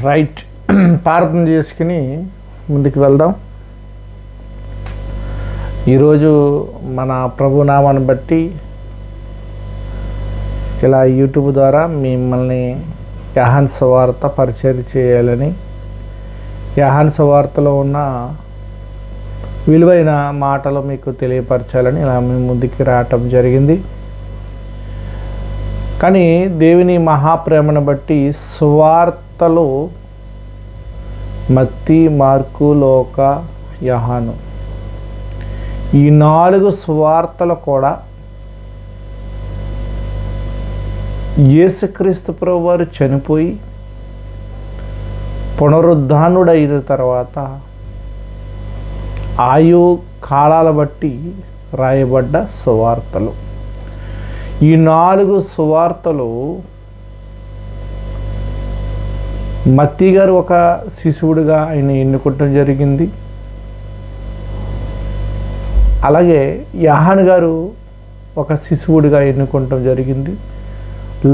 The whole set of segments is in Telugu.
రైట్, ప్రార్థన చేసుకుని ముందుకు వెళ్దాం. ఈరోజు మన ప్రభునామాన్ని బట్టి ఇలా యూట్యూబ్ ద్వారా మిమ్మల్ని యోహాను సువార్త పరిచయం చేయాలని, యోహాను సువార్తలో ఉన్న విలువైన మాటలు మీకు తెలియపరచాలని ఇలా మేము ముందుకు రావటం జరిగింది. కానీ దేవుని మహాప్రేమను బట్టి సువార్తలు మత్తయి, మార్కు, లూకా, యోహాను ఈ 4 సువార్తలు కూడా యేసుక్రీస్తు ప్రభువారు చనిపోయి పునరుద్ధానుడైన తర్వాత ఆయు కాలాల బట్టి రాయబడ్డ సువార్తలు. ఈ 4 సువార్తలు మత్తయి గారు ఒక శిశువుడిగా ఆయన ఎన్నుకోవటం జరిగింది. అలాగే యోహాను గారు ఒక శిశువుడిగా ఎన్నుకోవటం జరిగింది.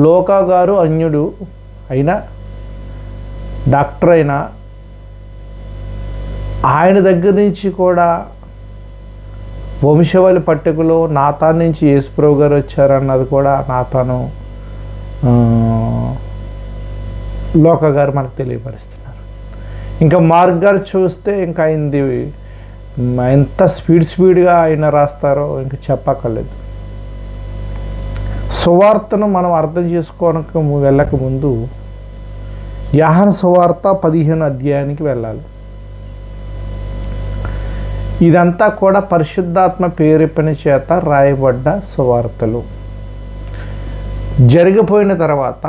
లూకా గారు అన్యుడు అయినా, డాక్టర్ అయినా, ఆయన దగ్గర నుంచి కూడా వంశవళి పట్టికలో నాతాన్ నుంచి యేసుప్రభు గారు వచ్చారన్నది కూడా నాతాను లూకా గారు మనకు తెలియపరుస్తున్నారు. ఇంకా మార్క్ గారు చూస్తే ఇంకా ఆయనది ఎంత స్పీడ్గా ఆయన రాస్తారో ఇంకా చెప్పక్కర్లేదు. సువార్తను మనం అర్థం చేసుకోవడానికి వెళ్ళకముందు యోహాను సువార్త 15 అధ్యాయానికి వెళ్ళాలి. ఇదంతా కూడా పరిశుద్ధాత్మ ప్రేరేపణ చేత రాయబడ్డ సువార్తలు. జరిగిపోయిన తర్వాత,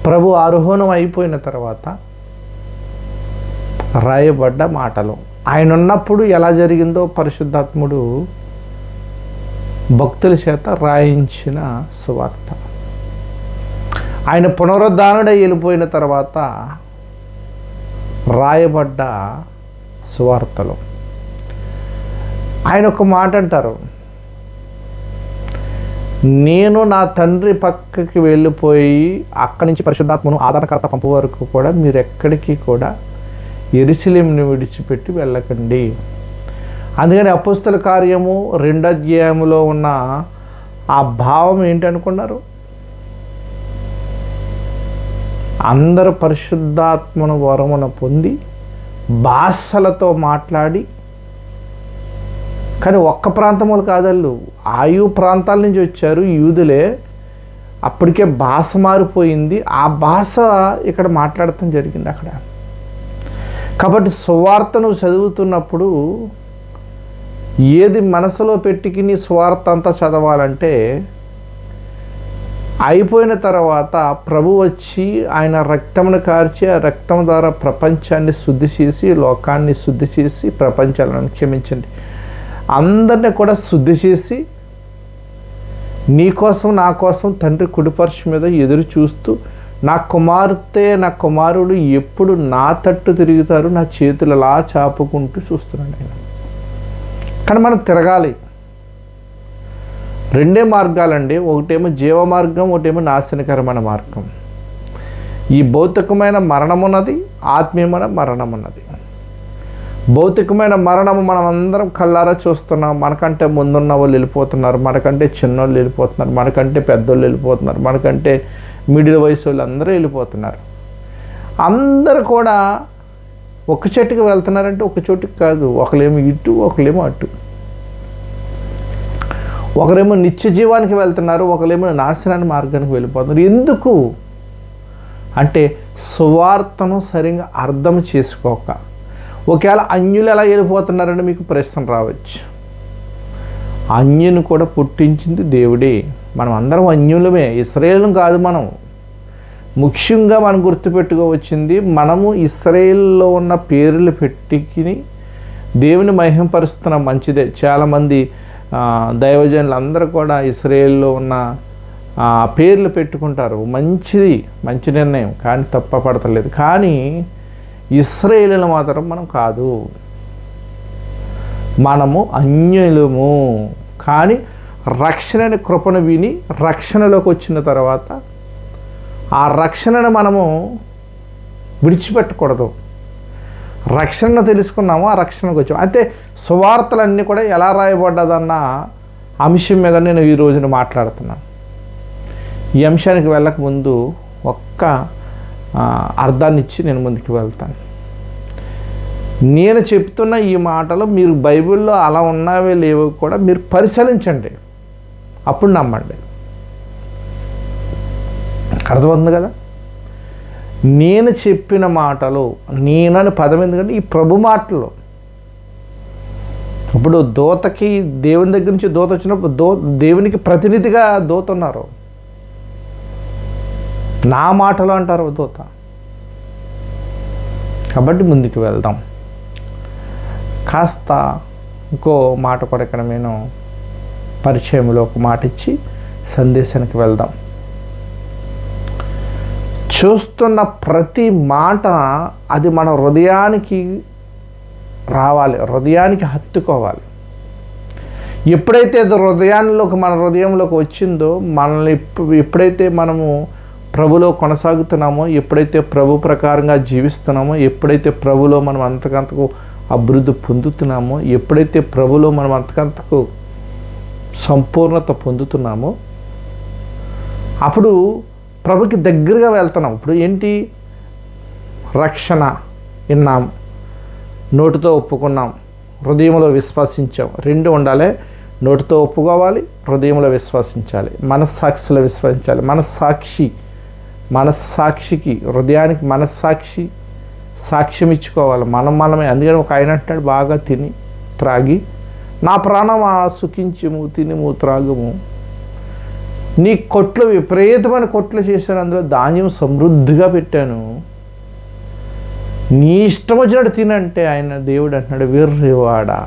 ప్రభు ఆరోహణం అయిపోయిన తర్వాత రాయబడ్డ మాటలు. ఆయన ఉన్నప్పుడు ఎలా జరిగిందో పరిశుద్ధాత్ముడు భక్తుల చేత రాయించిన సువార్త. ఆయన పునరుద్ధానుడై వెళ్ళిపోయిన తర్వాత రాయబడ్డ సువార్తలు. ఆయన ఒక మాట అంటారు, నేను నా తండ్రి పక్కకి వెళ్ళిపోయి అక్కడి నుంచి పరిశుద్ధాత్మను ఆదరణకర్త పంపు వరకు కూడా మీరు ఎక్కడికి కూడా యెరూషలేమును విడిచిపెట్టి వెళ్ళకండి. అందుకని అపోస్తల కార్యము 2వ అధ్యాయములో ఉన్న ఆ భావం ఏంటనుకున్నారు? అందరూ పరిశుద్ధాత్మను వరమును పొంది భాషలతో మాట్లాడి, కానీ ఒక్క ప్రాంతములు కాదళ్ళు, ఆయు ప్రాంతాల నుంచి వచ్చారు యూదులే. అప్పటికే భాష మారిపోయింది, ఆ భాష ఇక్కడ మాట్లాడటం జరిగింది అక్కడ. కాబట్టి సువార్తను చదువుతున్నప్పుడు ఏది మనసులో పెట్టుకుని సువార్త అంతా చదవాలంటే, అయిపోయిన తర్వాత ప్రభు వచ్చి ఆయన రక్తమును కార్చి ఆ రక్తం ద్వారా ప్రపంచాన్ని శుద్ధి చేసి, లోకాన్ని శుద్ధి చేసి, ప్రపంచాలను క్షమించండి, అందరినీ కూడా శుద్ధి చేసి, నీ కోసం నా కోసం తండ్రి కుడిపరుషు మీద ఎదురు చూస్తూ, నా కుమార్తె నా కుమారుడు ఎప్పుడు నా తట్టు తిరుగుతారు, నా చేతులు అలా చాపుకుంటూ చూస్తున్నాడు ఆయన. కానీ మనం తిరగాలి. 2 మార్గాలండి. ఒకటేమో జీవ మార్గం, ఒకటేమో నాశనకరమైన మార్గం. ఈ భౌతికమైన మరణం ఉన్నది, ఆత్మీయమైన మరణం ఉన్నది. భౌతికమైన మరణము మనం అందరం కళ్ళారా చూస్తున్నాం. మనకంటే ముందున్న వాళ్ళు వెళ్ళిపోతున్నారు, మనకంటే చిన్నోళ్ళు వెళ్ళిపోతున్నారు, మనకంటే పెద్దోళ్ళు వెళ్ళిపోతున్నారు, మనకంటే మిడిల్ వయసు వాళ్ళు అందరూ వెళ్ళిపోతున్నారు. అందరూ కూడా ఒక చెట్టుకి వెళ్తున్నారంటే ఒక చోటుకి కాదు, ఒకరేమో ఇటు, ఒకరేమో అటు. ఒకరేమో నిత్య జీవానికి వెళ్తున్నారు, ఒకరేమో నాశనాన్ని మార్గానికి వెళ్ళిపోతున్నారు. ఎందుకు అంటే సువార్తను సరిగ్గా అర్థం చేసుకోక. ఒకవేళ అన్యులు ఎలా వెళ్ళిపోతున్నారని మీకు ప్రశ్న రావచ్చు. అన్యుని కూడా పుట్టించింది దేవుడే. మనం అందరం అన్యులమే, ఇశ్రాయేలు కాదు. మనం ముఖ్యంగా మనం గుర్తుపెట్టుకోవచ్చింది, మనము ఇశ్రాయేల్లో ఉన్న పేర్లు పెట్టుకుని దేవుని మహిమపరుస్తున్నాం. మంచిదే. చాలామంది దైవజనులు అందరూ కూడా ఇశ్రాయేల్లో ఉన్న పేర్లు పెట్టుకుంటారు. మంచిది, మంచి నిర్ణయం, కానీ తప్పపడతలేదు. కానీ ఇశ్రాయేలును మాత్రం మనం కాదు, మనము అన్యులము. కానీ రక్షణ కృపను విని రక్షణలోకి వచ్చిన తర్వాత ఆ రక్షణను మనము విడిచిపెట్టకూడదు. రక్షణను తెలుసుకున్నాము, ఆ రక్షణకు వచ్చాము. అయితే సువార్తలన్నీ కూడా ఎలా రాయబడ్డదన్న అంశం మీద నేను ఈ రోజున మాట్లాడుతున్నాను. ఈ అంశానికి వెళ్ళక ముందు ఒక్క అర్థాన్ని ఇచ్చి నేను ముందుకు వెళ్తాను. నేను చెప్తున్న ఈ మాటలు మీరు బైబిల్లో అలా ఉన్నావే లేవో కూడా మీరు పరిశీలించండి, అప్పుడు నమ్మండి. అర్థమవుతుంది కదా? నేను చెప్పిన మాటలు, నేనని పదం ఎందుకంటే ఈ ప్రభు మాటలు. ఇప్పుడు దూతకి దేవుని దగ్గర నుంచి దూత వచ్చినప్పుడు దేవునికి ప్రతినిధిగా దూత ఉన్నారు. నా మాటలు అంటారు దూత. కాబట్టి ముందుకు వెళ్దాం. కాస్త ఇంకో మాట కూడా ఇక్కడ నేను పరిచయంలో ఒక మాట ఇచ్చి సందేశానికి వెళ్దాం. చూస్తున్న ప్రతి మాట అది మన హృదయానికి రావాలి, హృదయానికి హత్తుకోవాలి. ఎప్పుడైతే అది మన హృదయంలోకి వచ్చిందో, మనల్ని ఎప్పుడైతే మనము ప్రభులో కొనసాగుతున్నామో, ఎప్పుడైతే ప్రభు ప్రకారంగా జీవిస్తున్నామో, ఎప్పుడైతే ప్రభులో మనం అంతకంతకు అభివృద్ధి పొందుతున్నామో, ఎప్పుడైతే ప్రభులో మనం అంతకంతకు సంపూర్ణత పొందుతున్నామో, అప్పుడు ప్రభుకి దగ్గరగా వెళ్తున్నాం. ఇప్పుడు ఏంటి? రక్షణ విన్నాం, నోటితో ఒప్పుకున్నాం, హృదయంలో విశ్వసించాం. రెండు ఉండాలి. నోటితో ఒప్పుకోవాలి, హృదయంలో విశ్వసించాలి, మనస్సాక్షిలో విశ్వసించాలి. మనస్సాక్షికి హృదయానికి సాక్ష్యం ఇచ్చుకోవాలి. మనమే. అందుకని ఒక ఆయన అంటాడు, బాగా తిని త్రాగి నా ప్రాణం సుఖించము, తినిము త్రాగము. నీ కొట్లు విపరీతమైన కొట్లు చేశాను, అందులో ధాన్యం సమృద్ధిగా పెట్టాను, నీ ఇష్టం వచ్చినట్టు తినంటే ఆయన దేవుడు అంటున్నాడు, వెర్రివాడా,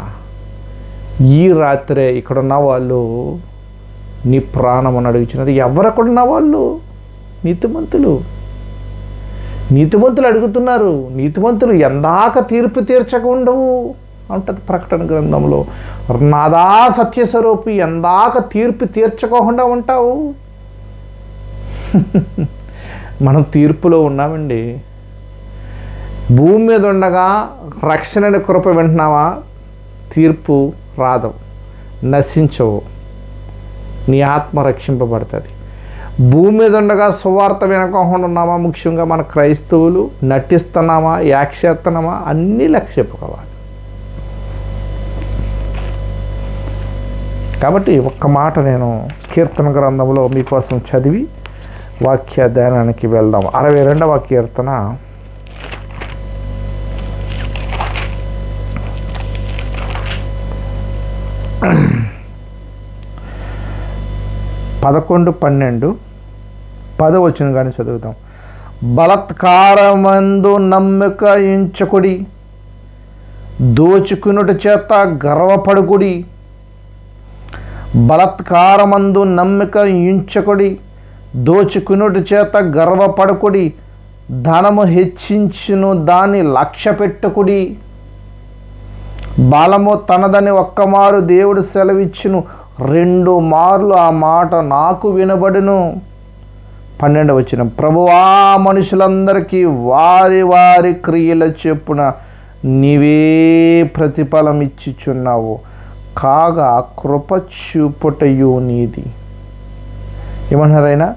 ఈ రాత్రే ఇక్కడున్న వాళ్ళు నీ ప్రాణం అని అడుగుతున్నారు. ఎవరక్కడున్న వాళ్ళు? నీతిమంతులు అడుగుతున్నారు. నీతిమంతులు ఎందాక తీర్పు తీర్చకుండవు అంటది ప్రకటన గ్రంథంలో. నాదా సత్యస్వరూపి, ఎందాక తీర్పు తీర్చుకోకుండా ఉంటావు. మనం తీర్పులో ఉన్నామండి. భూమి మీద ఉండగా రక్షణ కృప వింటున్నావా? తీర్పు రాదు, నశించవు, నీ ఆత్మ రక్షింపబడుతుంది. భూమి మీద ఉండగా సువార్త వినకోకుండా ఉన్నామా? ముఖ్యంగా మన క్రైస్తవులు నటిస్తున్నామా, యాక్షేస్తున్నామా, అన్నీ లెక్క చెప్పుకోవాలి. కాబట్టి ఒక్క మాట నేను కీర్తన గ్రంథంలో మీకోసం చదివి వాక్య ధ్యానానికి వెళ్దాం. 62వ కీర్తన 11, 12, 10 వచ్చిన కానీ చదువుతాం. బలత్కారమందు నమ్మిక ఉంచకుడి, దోచుకునుట చేత గర్వపడుకుడి. బలత్కారమందు నమ్మిక ఉంచకుడి, దోచుకునుట చేత గర్వపడుకుడి. ధనము హెచ్చించును దాన్ని లక్ష్య పెట్టుకుడి. బలము తనదని ఒక్కమారు దేవుడు సెలవిచ్చును, 2 మార్లు ఆ మాట నాకు వినబడును. 12వ వచనం. ప్రభువా మనుషులందరికీ వారి వారి క్రియల చొప్పున నీవే ప్రతిఫలం ఇచ్చిచున్నావు, కాగా కృప చూపుటయు నీది. ఏమన్నారైనా?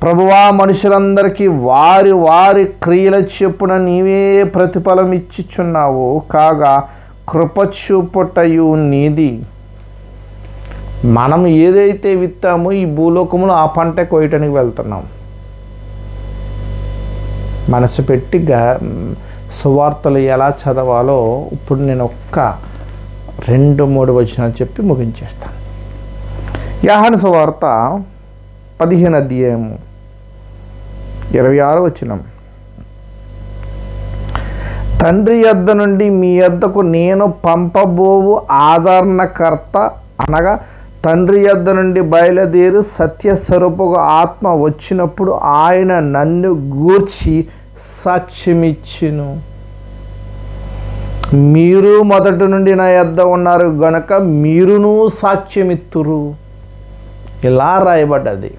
ప్రభువా మనుషులందరికీ వారి వారి క్రియల చొప్పున నీవే ప్రతిఫలం ఇచ్చిచున్నావు, కాగా కృప చూపుటయు నీది. మనం ఏదైతే విత్తామో ఈ భూలోకములో ఆ పంట కోయటానికి వెళ్తున్నాం. మనసు పెట్టి సువార్తలు ఎలా చదవాలో ఇప్పుడు నేను ఒక్క 2-3 వచనాలు చెప్పి ముగించేస్తాను. యోహాను సువార్త 15వ అధ్యాయము 26వ వచనం. తండ్రి యొద్ద నుండి మీ యొద్దకు నేను పంపబోవు ఆదరణకర్త అనగా తండ్రి యొద్ద నుండి బయలుదేరి సత్యస్వరూపకు ఆత్మ వచ్చినప్పుడు ఆయన నన్ను గూర్చి సాక్ష్యమిచ్చును. మీరు మొదటి నుండి నా యొద్ద ఉన్నారు గనుక మీరును సాక్ష్యమిత్తురు. ఇలా రాయబడ్డది.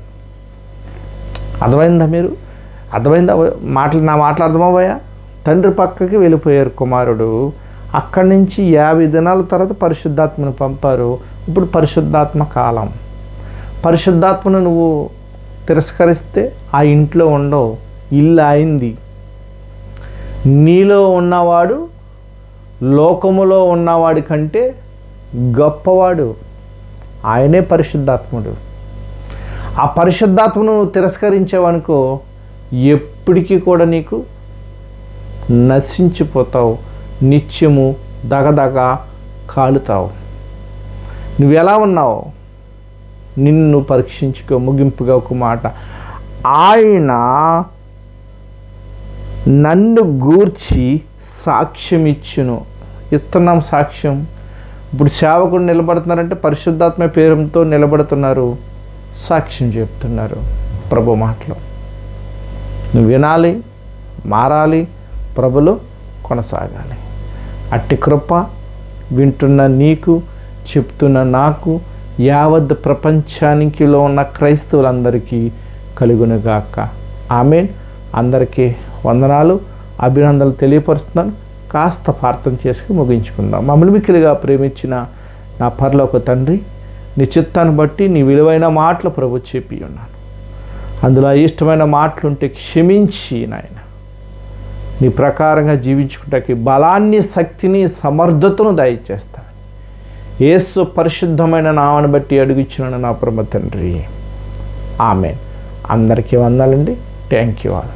అర్థమైందా? మీరు అర్థమైందా? నా మాటలు అర్థమవ్వయా? తండ్రి పక్కకి వెళ్ళిపోయారు కుమారుడు. అక్కడి నుంచి 50 దినాల తర్వాత పరిశుద్ధాత్మను పంపారు. ఇప్పుడు పరిశుద్ధాత్మ కాలం. పరిశుద్ధాత్మను నువ్వు తిరస్కరిస్తే ఆ ఇంట్లో ఉండవు, ఇల్లు అయింది. నీలో ఉన్నవాడు లోకములో ఉన్నవాడి కంటే గొప్పవాడు, ఆయనే పరిశుద్ధాత్ముడు. ఆ పరిశుద్ధాత్మను నువ్వు తిరస్కరించావనుకో ఎప్పటికీ కూడా నీకు నశించిపోతావు, నిత్యము దగదగ కాలుతావు. నువ్వు ఎలా ఉన్నావు? నిన్ను పరీక్షించుకో. ముగింపుగా ఒక మాట, ఆయన నన్ను గూర్చి సాక్ష్యం ఇచ్చును. ఇస్తున్నాం సాక్ష్యం. ఇప్పుడు సేవకుడు నిలబడుతున్నారంటే పరిశుద్ధాత్మ పేరుతో నిలబడుతున్నారు, సాక్ష్యం చెప్తున్నారు ప్రభు మాటలు. నువ్వు వినాలి, మారాలి, ప్రభులో కొనసాగాలి. అట్టి కృప వింటున్న నీకు, చెప్తున్న నాకు, యావత్ ప్రపంచానికిలో ఉన్న క్రైస్తవులందరికీ కలుగునుగాక. ఆమేన్. అందరికీ వందనాలు, అభినందనలు తెలియపరుస్తున్నాను. కాస్త ప్రార్థన చేసుకుని ముగించుకుందాం. మమ్మల్ని మిక్కిలిగా ప్రేమించిన నా పరలోక తండ్రి, నీ చిత్తాన్ని బట్టి నీ విలువైన మాటలు ప్రభు చెప్పి ఉన్నాను. అందులో ఇష్టమైన మాటలుంటే క్షమించి నాయన నీ ప్రకారంగా జీవించుకుంటానికి బలాన్ని, శక్తిని, సమర్థతను దయచేస్తాను. యేసు పరిశుద్ధమైన నామను బట్టి అడుగుచున్నాను నా పరమ తండ్రి. ఆమేన్. అందరికీ వందనాలండి. Thank you all.